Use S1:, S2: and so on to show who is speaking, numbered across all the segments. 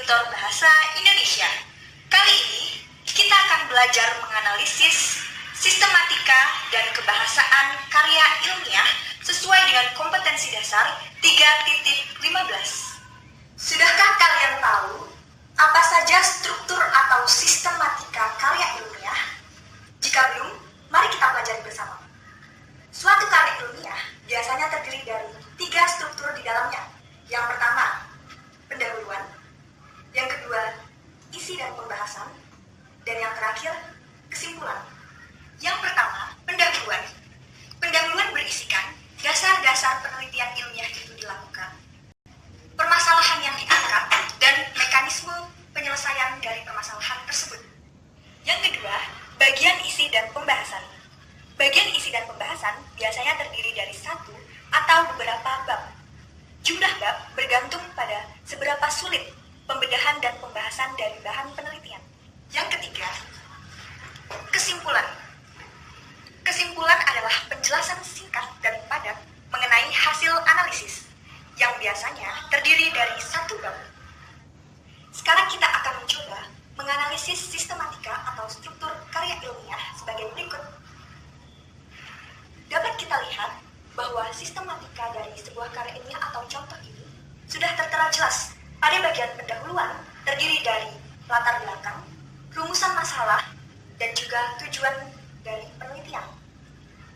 S1: Tutor Bahasa Indonesia. Kali ini kita akan belajar menganalisis sistematika dan kebahasaan karya ilmiah sesuai dengan kompetensi dasar 3.15. Sudahkah kalian tahu apa saja struktur atau sistematika karya ilmiah? Jika belum, mari kita pelajari bersama. Suatu karya ilmiah biasanya terdiri dari 3 struktur di dalamnya. Yang pertama, pendahuluan. Yang kedua, isi dan pembahasan. Dan yang terakhir, kesimpulan. Yang pertama, pendahuluan. Pendahuluan berisikan dasar-dasar penelitian ilmiah itu dilakukan, permasalahan yang diangkat, dan mekanisme penyelesaian dari permasalahan tersebut. Yang kedua, bagian isi dan pembahasan. Bagian isi dan pembahasan biasanya terdiri dari 1 atau beberapa bab. Jumlah bab bergantung pada seberapa sulit pembedahan dan pembahasan dari bahan penelitian. Yang ketiga, kesimpulan. Kesimpulan adalah penjelasan singkat dan padat mengenai hasil analisis yang biasanya terdiri dari 1 bab. Sekarang kita akan mencoba menganalisis sistematika atau struktur karya ilmiah sebagai berikut. Dapat kita lihat bahwa sistematika dari sebuah karya ilmiah atau contoh ini sudah tertera jelas. Pada bagian pendahuluan terdiri dari latar belakang, rumusan masalah, dan juga tujuan dari penelitian.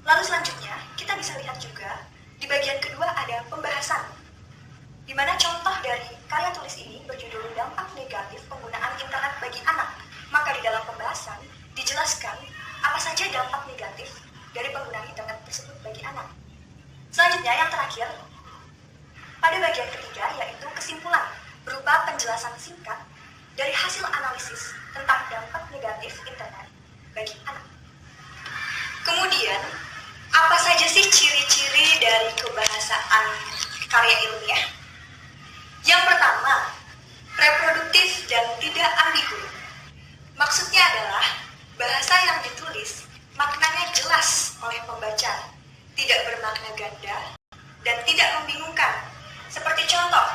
S1: Lalu selanjutnya kita bisa lihat juga di bagian kedua ada pembahasan, di mana contoh dari karya tulis ini berjudul dampak negatif penggunaan internet bagi anak. Maka di dalam pembahasan dijelaskan apa saja dampak negatif dari penggunaan internet tersebut bagi anak. Selanjutnya yang terakhir, pada bagian ketiga yaitu kesimpulan, berupa penjelasan singkat dari hasil analisis tentang dampak negatif internet bagi anak. Kemudian, apa saja sih ciri-ciri dari kebahasaan karya ilmiah? Yang pertama, reproduktif dan tidak ambigu. Maksudnya adalah bahasa yang ditulis maknanya jelas oleh pembaca, tidak bermakna ganda, dan tidak membingungkan. Seperti contoh,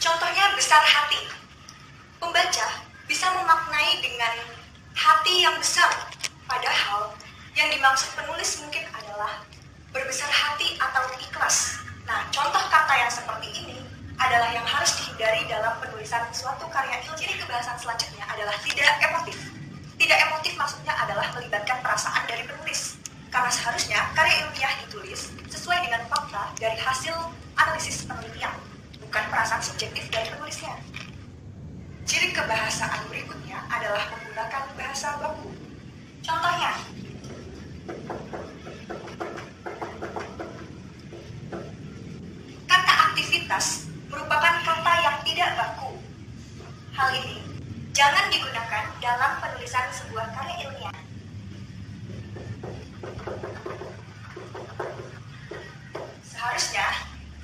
S1: contohnya besar hati. Pembaca bisa memaknai dengan hati yang besar, padahal yang dimaksud penulis mungkin adalah berbesar hati atau ikhlas. Nah, contoh kata yang seperti ini adalah yang harus dihindari dalam penulisan suatu karya ilmiah. Ciri kebahasan selanjutnya adalah tidak emotif. Tidak emotif maksudnya adalah melibatkan perasaan dari penulis, karena seharusnya karya ilmiah ditulis sesuai dengan fakta dari hasil analisis penelitian, bukan perasaan subjektif dari penulisnya. Ciri kebahasaan berikutnya adalah menggunakan bahasa baku. Contohnya, kata aktivitas merupakan kata yang tidak baku. Hal ini jangan digunakan dalam penulisan sebuah karya ilmiah. Seharusnya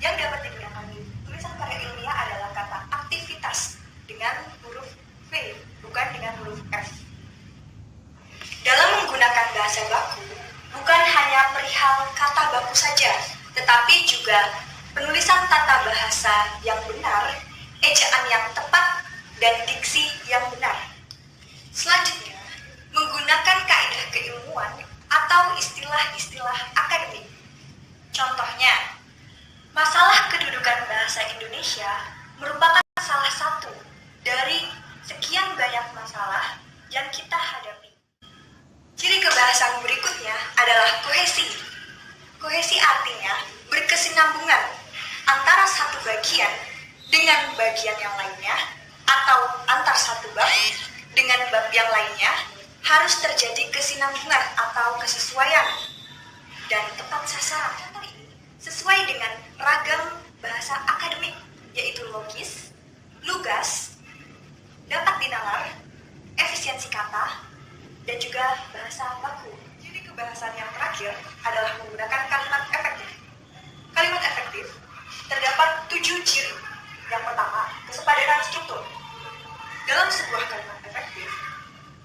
S1: yang dapat digunakan di tulisan karya ilmiah adalah kata aktivitas dengan huruf V, bukan dengan huruf F. Dalam menggunakan bahasa baku, bukan hanya perihal kata baku saja, tetapi juga penulisan tata bahasa yang benar, ejaan yang tepat, dan diksi yang benar. Selanjutnya, menggunakan kaidah keilmuan atau istilah-istilah akademik. Contohnya, masalah kedudukan bahasa Indonesia merupakan salah satu dari sekian banyak masalah yang kita hadapi. Ciri kebahasan berikutnya adalah kohesi. Kohesi artinya berkesinambungan antara satu bagian dengan bagian yang lainnya, atau antar satu bab dengan bab yang lainnya harus terjadi kesinambungan atau kesesuaian dan tepat sasaran. Contoh ini sesuai dengan ragam bahasa akademik, yaitu logis, lugas, dapat dinalar, efisiensi kata, dan juga bahasa baku. Jadi kebahasan yang terakhir adalah menggunakan kalimat efektif. Kalimat efektif terdapat 7 ciri. Yang pertama, kesepadanan struktur. Dalam sebuah kalimat efektif,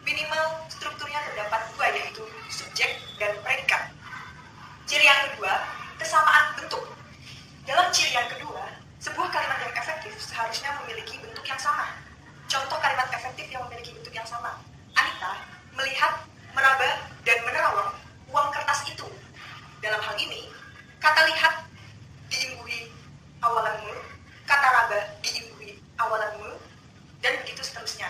S1: minimal strukturnya terdapat 2, yaitu subjek dan predikat. Ciri yang kedua, kesamaan bentuk. Dalam ciri yang kedua, sebuah kalimat yang efektif seharusnya memiliki bentuk yang sama. Contoh kalimat efektif yang memiliki bentuk yang sama. Anita melihat, meraba, dan menerawang uang kertas itu. Dalam hal ini, kata lihat diimbuhi awalan mu, kata raba diimbuhi awalan mu, dan begitu seterusnya.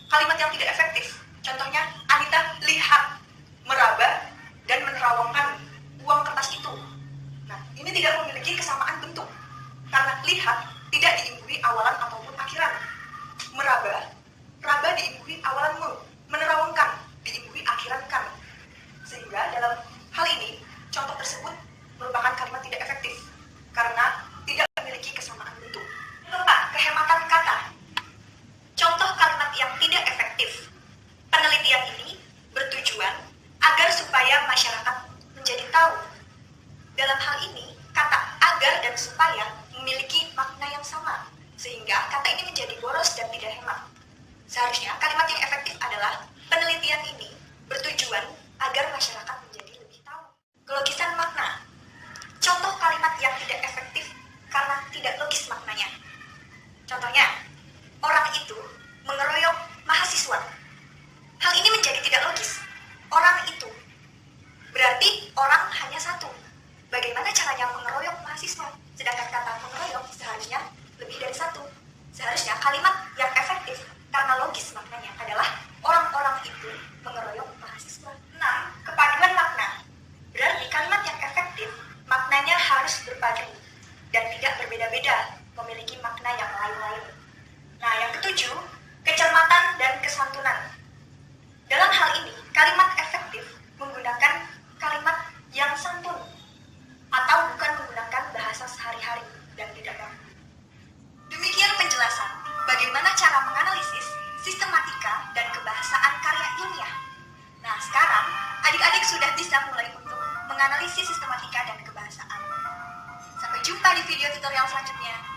S1: Kalimat yang tidak efektif, contohnya Anita lihat, meraba, dan menerawangkan uang kertas itu. Nah, ini tidak memiliki kesamaan bentuk, karena lihat tidak diimbuhi awalan ataupun akhiran. Meraba, raba diimbuhi awalan mu, menerawangkan diimbuhi akhiran kan. Sehingga dalam hal ini, contoh tersebut merupakan kalimat tidak efektif, karena tidak memiliki kesamaan bentuk. Keempat, kehematan kata. Contoh kalimat yang tidak efektif. Penelitian ini bertujuan agar supaya masyarakat menjadi tahu. Dalam hal ini, kata agar dan supaya memiliki makna yang sama, sehingga kata ini menjadi boros dan tidak hemat. Seharusnya kalimat yang efektif adalah penelitian ini bertujuan agar masyarakat menjadi lebih tahu. Kelogisan makna. Contoh kalimat yang tidak efektif karena tidak logis maknanya. Contohnya, orang itu mengeroyok mahasiswa. Hal ini menjadi tidak logis. Orang itu berarti orang hanya satu. Bagaimana caranya mengeroyok mahasiswa? Sedangkan kata mengeroyok seharusnya lebih dari satu. Seharusnya kalimat yang efektif karena logis maknanya adalah orang-orang itu mengeroyok mahasiswa. 6. Kepaduan makna. Berarti kalimat yang efektif maknanya harus berpadu dan tidak berbeda-beda, memiliki makna yang lain-lain. Nah, yang ketujuh, kecermatan dan kesantunan. Dalam hal ini, kalimat efektif menggunakan kalimat yang santun atau bukan menggunakan bahasa sehari-hari dan tidak baku. Demikian penjelasan bagaimana cara menganalisis sistematika dan kebahasaan karya ilmiah. Nah, sekarang adik-adik sudah bisa mulai untuk menganalisis sistematika dan kebahasaan. Sampai jumpa di video tutorial selanjutnya.